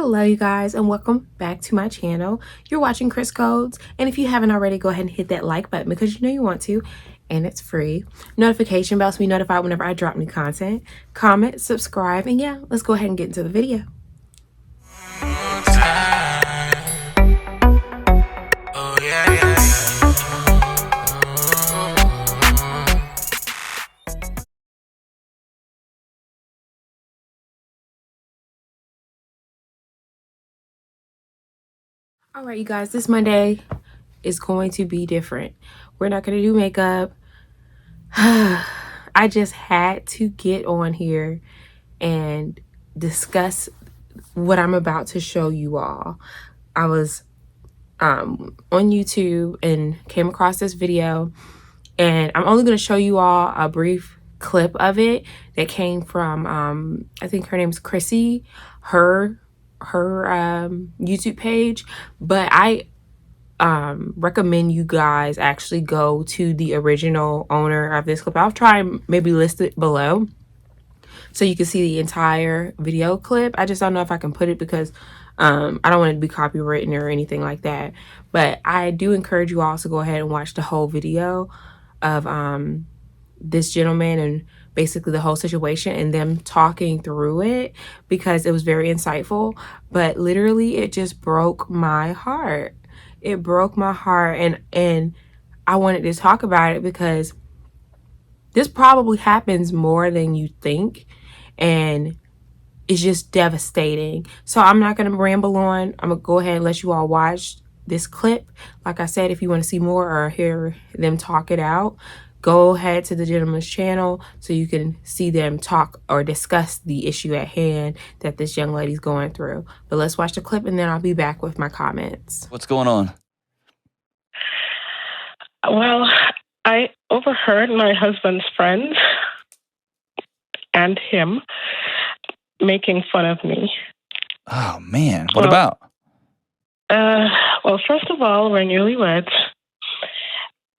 Hello you guys and welcome back to my channel. You're watching Chris Codes, and if you haven't already, go ahead and hit that like button because you know you want to, and it's free. Notification bells to be notified whenever I drop new content. Comment, subscribe, and yeah, let's go ahead and get into the video. All right, you guys, this Monday is going to be different. We're not going to do makeup. I just had to get on here and discuss what I'm about to show you all. I was on YouTube and came across this video, and I'm only going to show you all a brief clip of it that came from I think her name's Chrissy, her YouTube page, but I recommend you guys actually go to the original owner of this clip. I'll try and maybe list it below so you can see the entire video clip. I just don't know if I can put it because I don't want it to be copywritten or anything like that. But I do encourage you all to go ahead and watch the whole video of this gentleman and basically the whole situation and them talking through it, because it was very insightful. But literally it just broke my heart. It broke my heart, and I wanted to talk about it because this probably happens more than you think, and it's just devastating. So I'm not going to ramble on. I'm going to go ahead and let you all watch this clip. Like I said, if you want to see more or hear them talk it out, go ahead to the gentleman's channel so you can see them talk or discuss the issue at hand that this young lady's going through. But let's watch the clip and then I'll be back with my comments. What's going on? Well, I overheard my husband's friends and him making fun of me. Oh, man. What about? Well, first of all, we're newlyweds.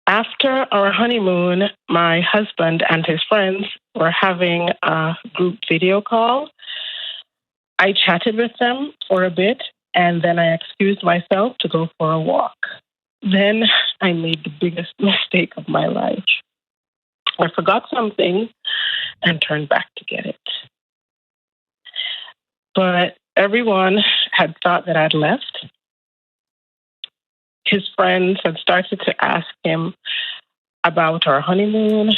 After our honeymoon, my husband and his friends were having a group video call. I chatted with them for a bit, and then I excused myself to go for a walk. Then I made the biggest mistake of my life. I forgot something and turned back to get it. But everyone had thought that I'd left. His friends had started to ask him about our honeymoon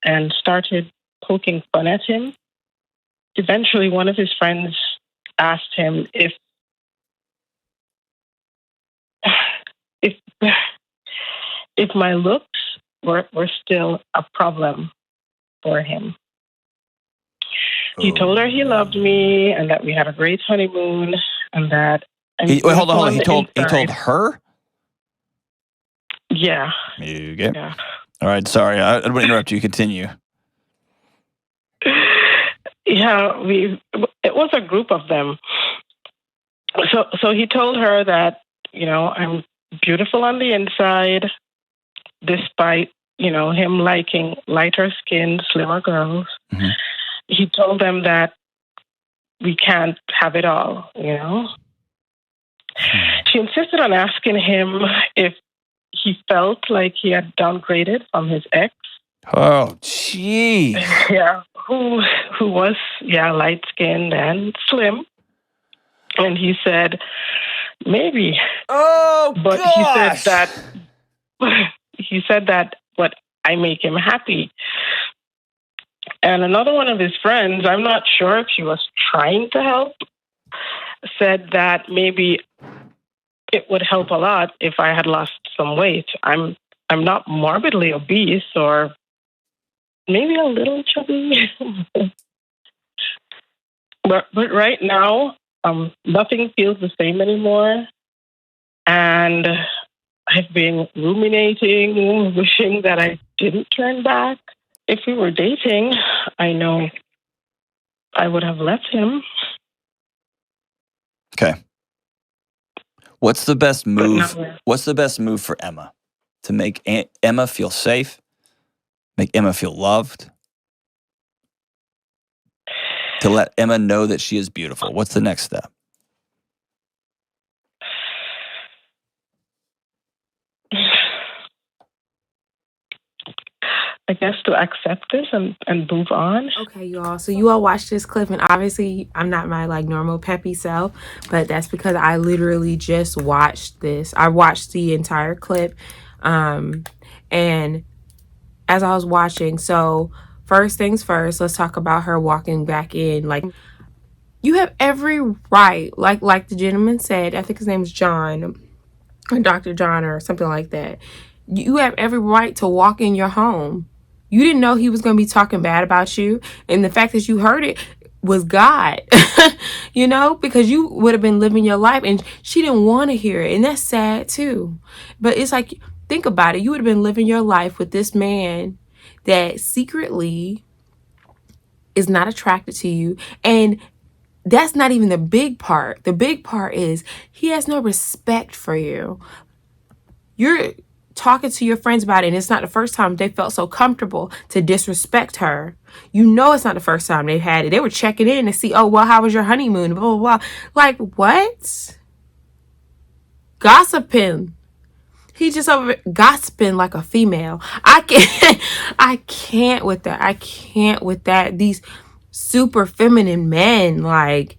and started poking fun at him. Eventually, one of his friends asked him if my looks were still a problem for him. He told her he loved me and that we had a great honeymoon and that. Wait, hold on. He told her? Yeah. Okay. Yeah. All right. Sorry, I don't want to interrupt you. Continue. Yeah, it was a group of them. So he told her that, I'm beautiful on the inside, despite, him liking lighter skinned, slimmer girls. Mm-hmm. He told them that we can't have it all, She insisted on asking him if he felt like he had downgraded from his ex. Oh, gee. Yeah, who was, light-skinned and slim. And he said, maybe. Oh, but gosh. He said that, but I make him happy. And another one of his friends, I'm not sure if she was trying to help, said that maybe it would help a lot if I had lost some weight. I'm not morbidly obese, or maybe a little chubby. but right now, nothing feels the same anymore. And I've been ruminating, wishing that I didn't turn back. If we were dating, I know I would have left him. Okay. What's the best move? What's the best move for Emma to make Emma feel safe, make Emma feel loved, to let Emma know that she is beautiful? What's the next step? I guess, to accept this and move on. Okay, y'all. So you all watched this clip, and obviously I'm not my like normal peppy self, but that's because I literally just watched this. I watched the entire clip, and as I was watching, so first things first, let's talk about her walking back in. Like, you have every right, like the gentleman said, I think his name is John, or Dr. John, or something like that. You have every right to walk in your home. You didn't know he was going to be talking bad about you. And the fact that you heard it was God, you know, because you would have been living your life and she didn't want to hear it. And that's sad too. But it's like, think about it. You would have been living your life with this man that secretly is not attracted to you. And that's not even the big part. The big part is he has no respect for you. You're talking to your friends about it, and it's not the first time they felt so comfortable to disrespect her. You know it's not the first time they've had it. They were checking in to see, oh, well, how was your honeymoon? Blah, blah, blah. Like, what? Gossiping. He just over gossiping like a female. I can't with that. I can't with that. These super feminine men, like,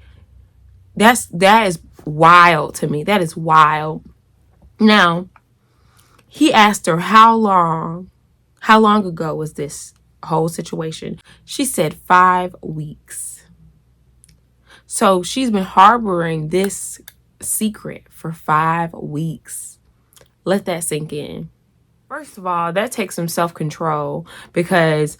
that is wild to me. That is wild. Now, he asked her how long ago was this whole situation. She said 5 weeks. So she's been harboring this secret for 5 weeks. Let that sink in. First of all, that takes some self-control, because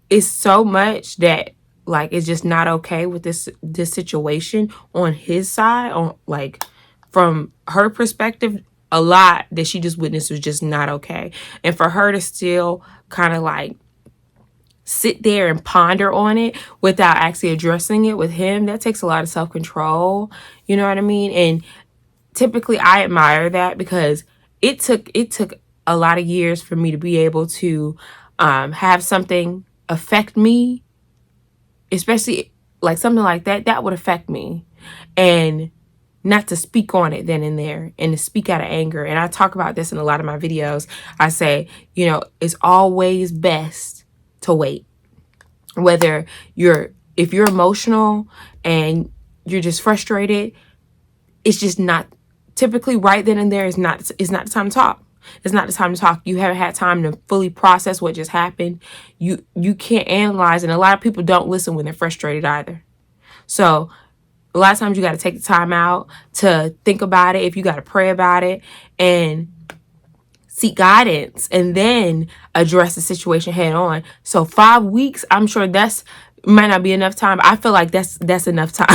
it's so much that, like, it's just not okay with this situation on his side. On, like, from her perspective, a lot that she just witnessed was just not okay. And for her to still kind of like sit there and ponder on it without actually addressing it with him, that takes a lot of self-control. You know what I mean? And typically I admire that, because it took a lot of years for me to be able to have something affect me, especially like something like that would affect me, and not to speak on it then and there, and to speak out of anger. And I talk about this in a lot of my videos. I say, you know, it's always best to wait. Whether if you're emotional and you're just frustrated, it's just not, typically right then and there is not the time to talk. It's not the time to talk. You haven't had time to fully process what just happened. You can't analyze, and a lot of people don't listen when they're frustrated either. So a lot of times you got to take the time out to think about it. If you got to pray about it and seek guidance, and then address the situation head on. So 5 weeks, I'm sure might not be enough time. I feel like that's enough time.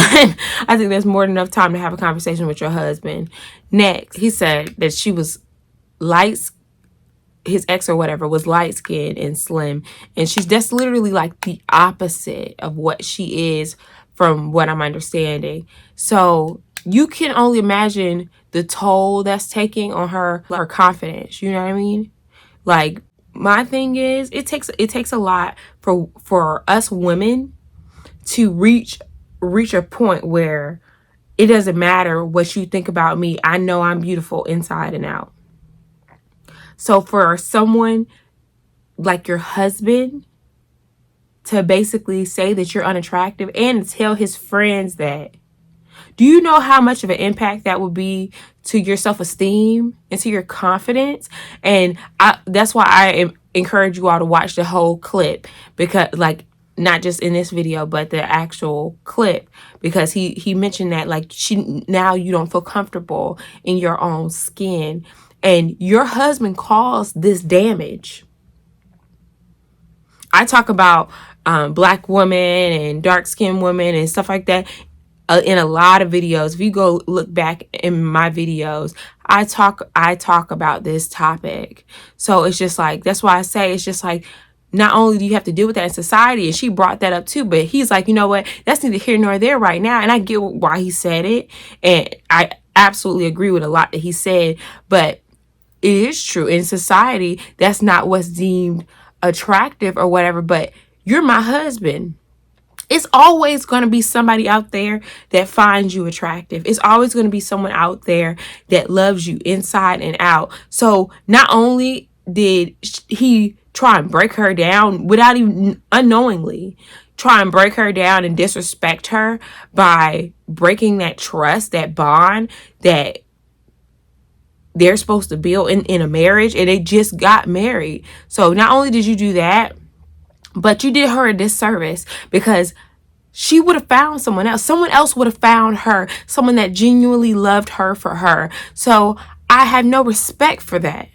I think that's more than enough time to have a conversation with your husband. Next, he said that she was his ex or whatever was light skinned and slim, and that's literally like the opposite of what she is, from what I'm understanding. So you can only imagine the toll that's taking on her confidence. You know what I mean? Like, my thing is, it takes a lot for us women to reach a point where it doesn't matter what you think about me. I know I'm beautiful inside and out. So for someone like your husband to basically say that you're unattractive and tell his friends that, do you know how much of an impact that would be to your self-esteem and to your confidence? And that's why I encourage you all to watch the whole clip, because, like, not just in this video, but the actual clip, because he mentioned that, like, now you don't feel comfortable in your own skin, and your husband caused this damage. I talk about black women and dark-skinned women and stuff like that in a lot of videos. If you go look back in my videos, I talk about this topic. So it's just like, that's why I say, it's just like, not only do you have to deal with that in society, and she brought that up too, but he's like, you know what, that's neither here nor there right now. And I get why he said it, and I absolutely agree with a lot that he said, but it is true. In society, that's not what's deemed attractive or whatever, but you're my husband. It's always going to be somebody out there that finds you attractive. It's always going to be someone out there that loves you inside and out. So not only did he try and break her down without even unknowingly try and break her down and disrespect her by breaking that trust, that bond that they're supposed to build in a marriage, and they just got married. So not only did you do that, but you did her a disservice, because she would have found someone else. Someone else would have found her, someone that genuinely loved her for her. So I have no respect for that.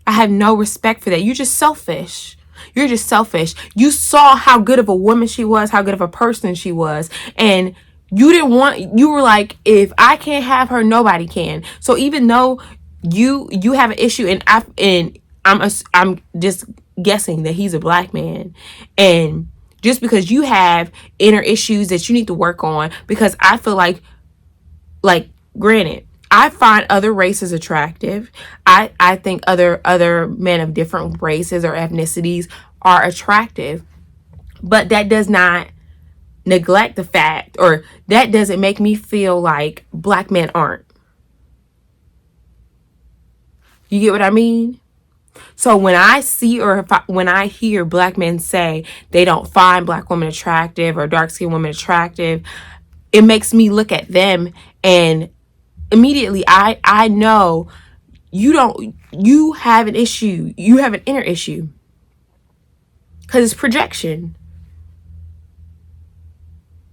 I have no respect for that. You're just selfish. You're just selfish. You saw how good of a woman she was, how good of a person she was, and you were like, if I can't have her, nobody can. So even though you have an issue, and I'm just guessing that he's a black man, and just because you have inner issues that you need to work on, because I feel like granted, I find other races attractive. I think other men of different races or ethnicities are attractive, but that does not neglect the fact, or that doesn't make me feel like black men aren't. You get what I mean? So when I see, or when I hear black men say they don't find black women attractive or dark-skinned women attractive, it makes me look at them, and immediately I know you have an issue. You have an inner issue, because it's projection.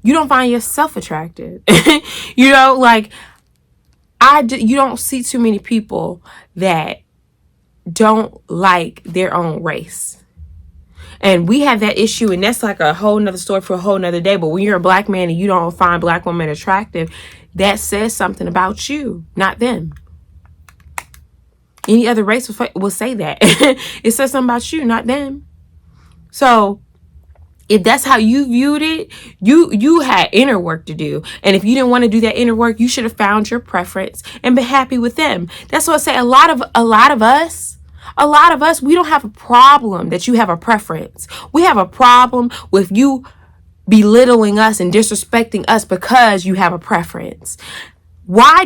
You don't find yourself attractive. You don't see too many people that don't like their own race. And we have that issue, and that's like a whole nother story for a whole nother day. But when you're a black man and you don't find black women attractive, that says something about you, not them. Any other race will say that. It says something about you, not them. So if that's how you viewed it, you had inner work to do. And if you didn't want to do that inner work, you should have found your preference and been happy with them. That's what I say. A lot of us, we don't have a problem that you have a preference. We have a problem with you belittling us and disrespecting us because you have a preference. Why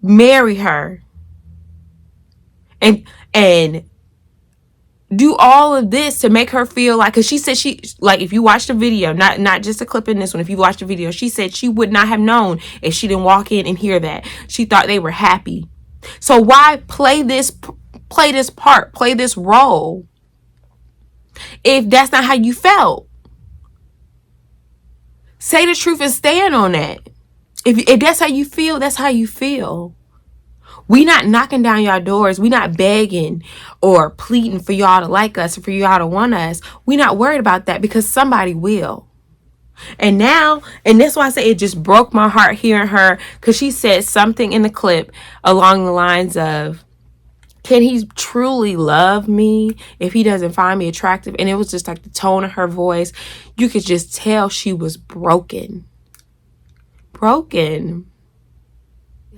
marry her and do all of this to make her feel like, because she said if you watch the video, not just a clip in this one, if you watch the video, she said she would not have known if she didn't walk in and hear that. She thought they were happy. So why play this part, play this role, if that's not how you felt? Say the truth and stand on that. If that's how you feel, that's how you feel. We not knocking down y'all doors. We not begging or pleading for y'all to like us or for y'all to want us. We not worried about that, because somebody will. And that's why I say it just broke my heart hearing her, because she said something in the clip along the lines of, can he truly love me if he doesn't find me attractive? And it was just like the tone of her voice. You could just tell she was broken.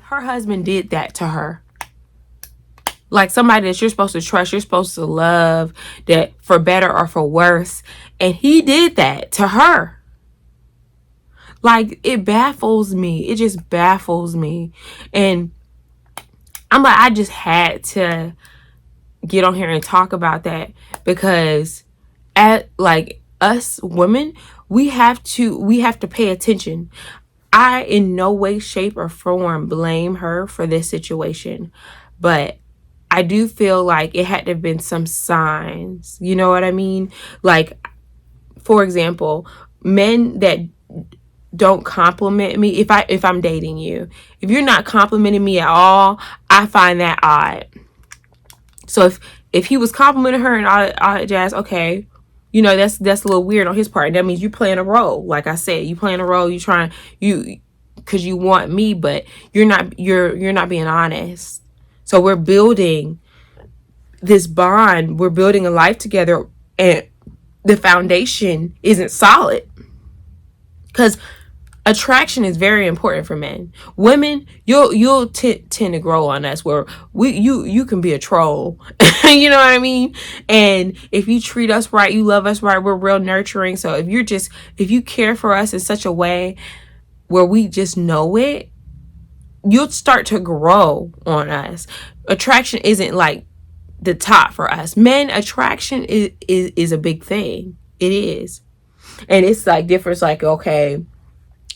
Her husband did that to her. Like somebody that you're supposed to trust, you're supposed to love, that for better or for worse. And he did that to her. Like, it baffles me. It just baffles me. And I'm like, I just had to get on here and talk about that, because us women, we have to pay attention. I in no way, shape, or form blame her for this situation, but I do feel like it had to have been some signs. You know what I mean? Like, for example, men that don't compliment me, if I'm dating you, if you're not complimenting me at all, I find that odd. So if he was complimenting her and all that jazz, okay, you know, that's a little weird on his part. That means you playing a role. Like I said, you playing a role. Because you want me, but you're not being honest. So we're building this bond. We're building a life together, and the foundation isn't solid. Because attraction is very important for men. Women, you'll tend to grow on us, where you can be a troll. You know what I mean? And if you treat us right, you love us right, we're real nurturing. So if you care for us in such a way where we just know it, you'll start to grow on us. Attraction isn't like the top for us. Men, attraction is a big thing. It is. And it's like different. It's like, okay,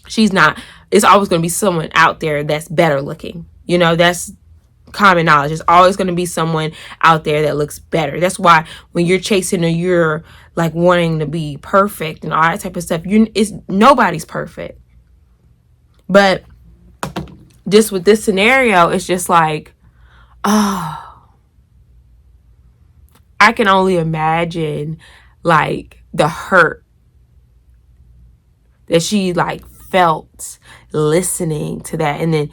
she's not, it's always going to be someone out there that's better looking. You know, that's common knowledge. It's always going to be someone out there that looks better. That's why when you're chasing or you're like wanting to be perfect and all that type of stuff, nobody's perfect. But just with this scenario, it's just like, oh, I can only imagine like the hurt that she like felt listening to that, and then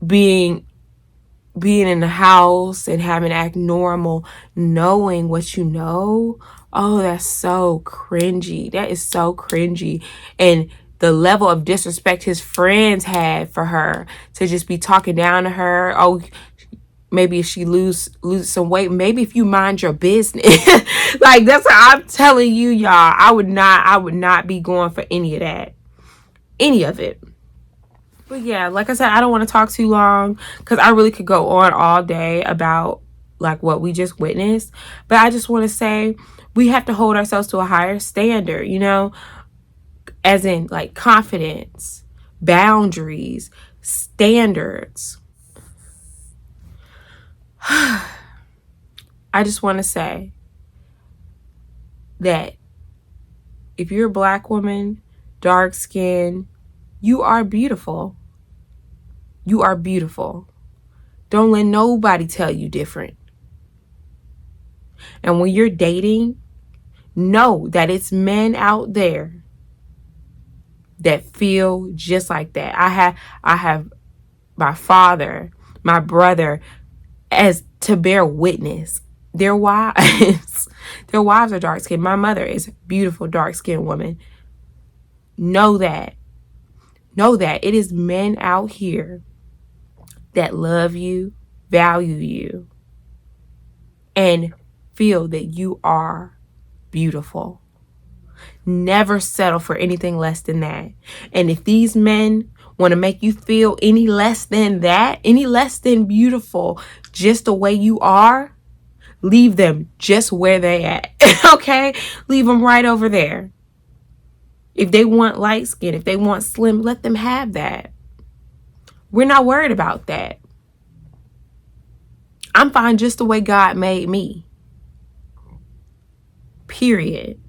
being in the house and having to act normal, knowing what you know. Oh, that's so cringy. That is so cringy. And the level of disrespect his friends had for her, to just be talking down to her. Oh, maybe if she lose some weight, maybe if you mind your business. Like, that's what I'm telling you, y'all. I would not be going for any of that. Any of it. But yeah, like I said, I don't want to talk too long because I really could go on all day about like what we just witnessed. But I just want to say we have to hold ourselves to a higher standard, you know, as in like confidence, boundaries, standards. I just want to say that if you're a Black woman, dark skin, you are beautiful. You are beautiful. Don't let nobody tell you different. And when you're dating, know that it's men out there that feel just like that. I have my father, my brother, as to bear witness. Their wives, their wives are dark skinned. My mother is a beautiful dark skinned woman. Know that. Know that it is men out here that love you, value you, and feel that you are beautiful. Never settle for anything less than that. And if these men want to make you feel any less than that, any less than beautiful, just the way you are, leave them just where they at. Okay? Leave them right over there. If they want light skin, if they want slim, let them have that. We're not worried about that. I'm fine just the way God made me. Period.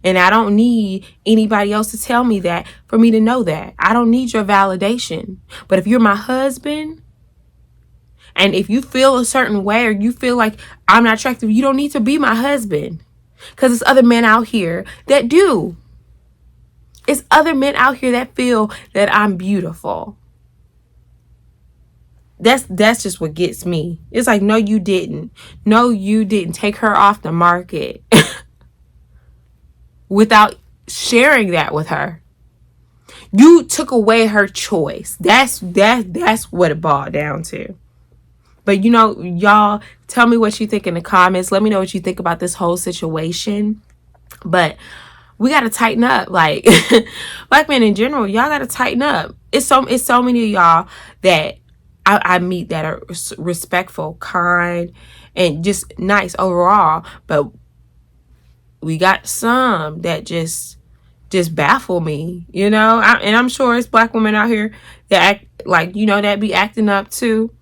And I don't need anybody else to tell me that for me to know that. I don't need your validation. But if you're my husband, and if you feel a certain way or you feel like I'm not attractive, you don't need to be my husband. Because there's other men out here that do. It's other men out here that feel that I'm beautiful. That's just what gets me. It's like, no, you didn't. No, you didn't. Take her off the market without sharing that with her. You took away her choice. That's what it boiled down to. But you know, y'all, tell me what you think in the comments. Let me know what you think about this whole situation. But we got to tighten up. Like, Black men in general, y'all got to tighten up. It's so many of y'all that I meet that are respectful, kind, and just nice overall. But we got some that just baffle me, you know. And I'm sure it's Black women out here that act like, you know, that be acting up too.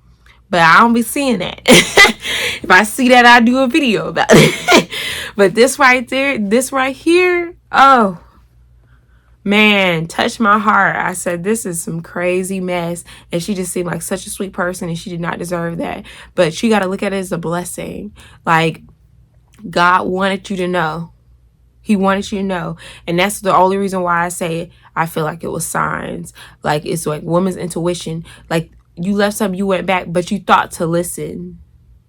But I don't be seeing that. If I see that, I do a video about it. But this right there, this right here, oh man, touched my heart. I said, this is some crazy mess. And she just seemed like such a sweet person, and she did not deserve that. But she got to look at it as a blessing. Like, God wanted you to know. He wanted you to know. And that's the only reason why I say I feel like it was signs. Like, it's like woman's intuition. Like, you left something, you went back, but you thought to listen.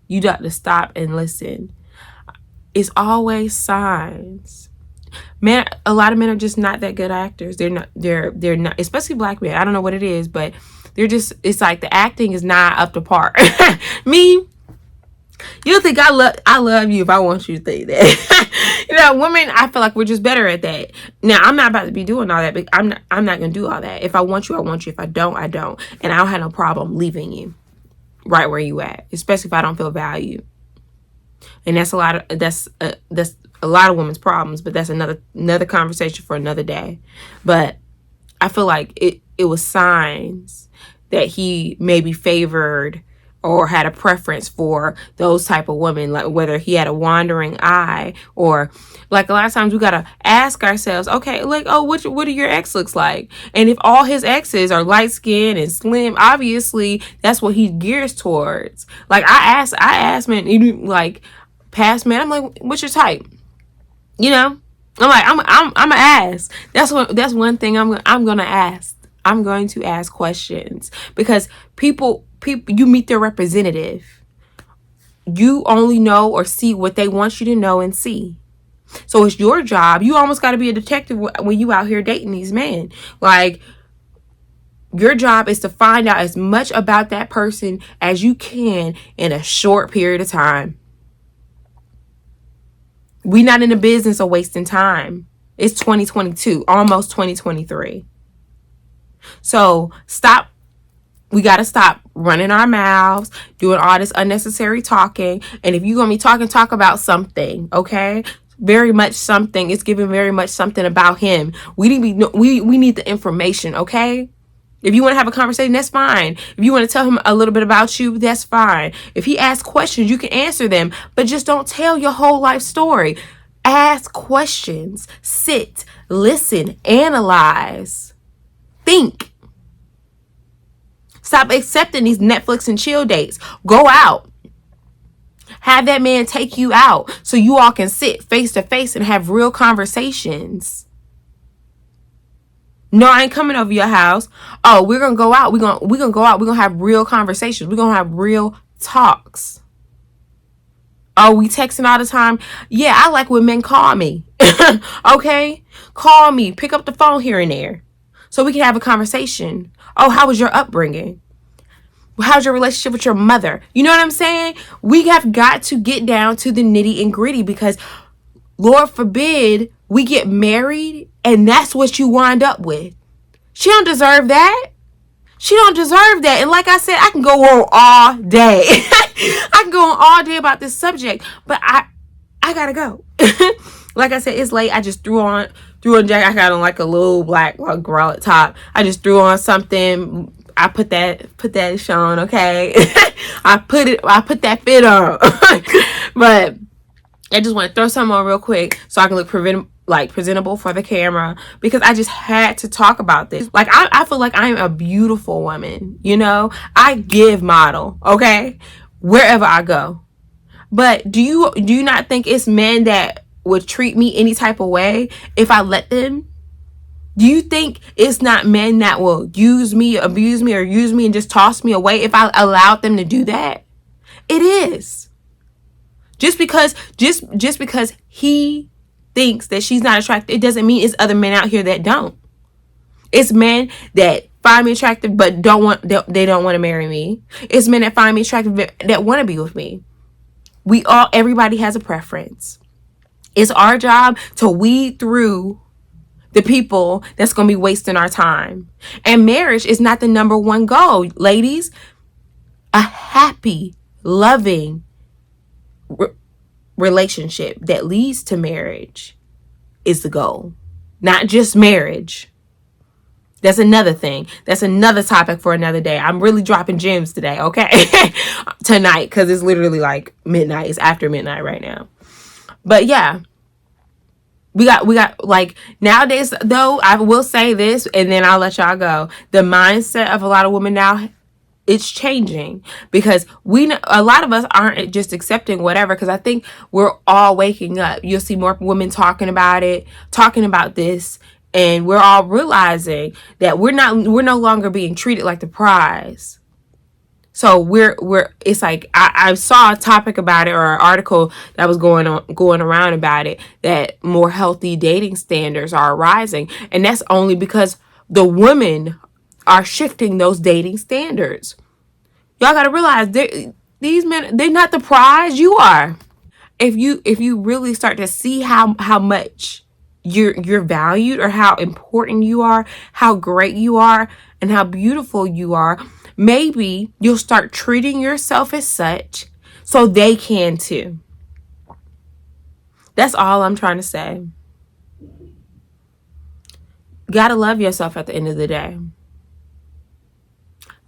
You thought to stop and listen. It's always signs. Men, a lot of men are just not that good actors. They're not, especially Black men. I don't know what it is, but they're just, it's like the acting is not up to par. Me, you don't think I love you if I want you to think that. You know, women, I feel like we're just better at that. Now, I'm not about to be doing all that, but I'm not going to do all that. If I want you, I want you. If I don't, I don't. And I don't have no problem leaving you. right where you at, especially if I don't feel valued. And that's a lot of women's problems, but that's another conversation for another day. But I feel like it was signs that he maybe favored or had a preference for those type of women, like whether he had a wandering eye, or like a lot of times we gotta ask ourselves, okay, like, oh, what do your ex looks like? And if all his exes are light skinned and slim, obviously that's what he gears towards. Like I asked men, even like past men, I'm like, what's your type? You know, I'm like, I'm gonna ask. That's one thing I'm gonna ask. I'm going to ask questions, because people, you meet their representative. You only know or see what they want you to know and see. So it's your job. You almost got to be a detective when you out here dating these men. Like, your job is to find out as much about that person as you can in a short period of time. We not in the business of wasting time. It's 2022, almost 2023. So we got to stop running our mouths, doing all this unnecessary talking. And if you're going to be talking, talk about something, okay? Very much something. It's giving very much something about him. We need the information, okay? If you want to have a conversation, that's fine. If you want to tell him a little bit about you, that's fine. If he asks questions, you can answer them, but just don't tell your whole life story. Ask questions. Sit, listen, analyze, think. Stop accepting these Netflix and chill dates. Go out. Have that man take you out so you all can sit face to face and have real conversations. No, I ain't coming over your house. Oh, we're going to go out. We're going to go out. We're going to have real conversations. We're going to have real talks. Oh, we texting all the time? Yeah, I like when men call me. Okay? Call me. Pick up the phone here and there so we can have a conversation. Oh, how was your upbringing? How's your relationship with your mother? You know what I'm saying? We have got to get down to the nitty and gritty, because Lord forbid we get married and that's what you wind up with. She don't deserve that. She don't deserve that. And like I said, I can go on all day. I can go on all day about this subject, but I gotta go. Like I said, it's late. I just threw on jacket. I got on like a little black bralette top. I just threw on something. I put that on, okay? I put that fit on. But I just want to throw something on real quick so I can look presentable for the camera, because I just had to talk about this. Like, I feel like I am a beautiful woman, you know? I give model, okay? Wherever I go. But do you not think it's men that would treat me any type of way if I let them? Do you think it's not men that will use me, abuse me, or use me and just toss me away if I allowed them to do that? It is. Just because he thinks that she's not attractive, it doesn't mean it's other men out here that don't. It's men that find me attractive but they don't want to marry me. It's men that find me attractive that want to be with me. Everybody has a preference. It's our job to weed through the people that's going to be wasting our time. And marriage is not the number one goal, ladies. A happy, loving relationship that leads to marriage is the goal. Not just marriage. That's another thing. That's another topic for another day. I'm really dropping gems today, okay? Tonight, because it's literally like midnight. It's after midnight right now. But yeah. We got like, nowadays though, I will say this and then I'll let y'all go. The mindset of a lot of women now, it's changing, because a lot of us aren't just accepting whatever, because I think we're all waking up. You'll see more women talking about this, and we're all realizing that we're no longer being treated like the prize. So it's like, I saw a topic about it, or an article that was going around about it, that more healthy dating standards are rising. And that's only because the women are shifting those dating standards. Y'all got to realize these men, they're not the prize, you are. If you really start to see how much you're valued, or how important you are, how great you are, and how beautiful you are, maybe you'll start treating yourself as such so they can too. That's all I'm trying to say. Gotta love yourself at the end of the day.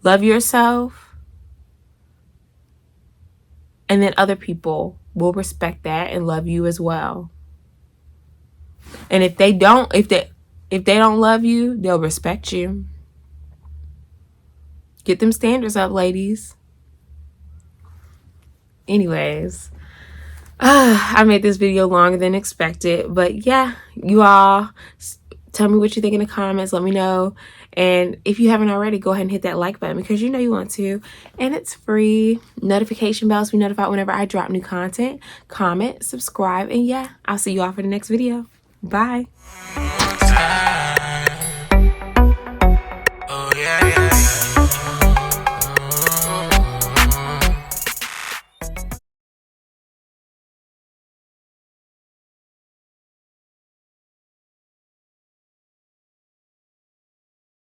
Love yourself, and then other people will respect that and love you as well. And if they don't love you, they'll respect you. Get them standards up, ladies. Anyways, I made this video longer than expected, but yeah, you all tell me what you think in the comments. Let me know. And if you haven't already, go ahead and hit that like button because you know you want to. And it's free. Notification bells be notified whenever I drop new content. Comment, subscribe, and yeah, I'll see you all for the next video. Bye.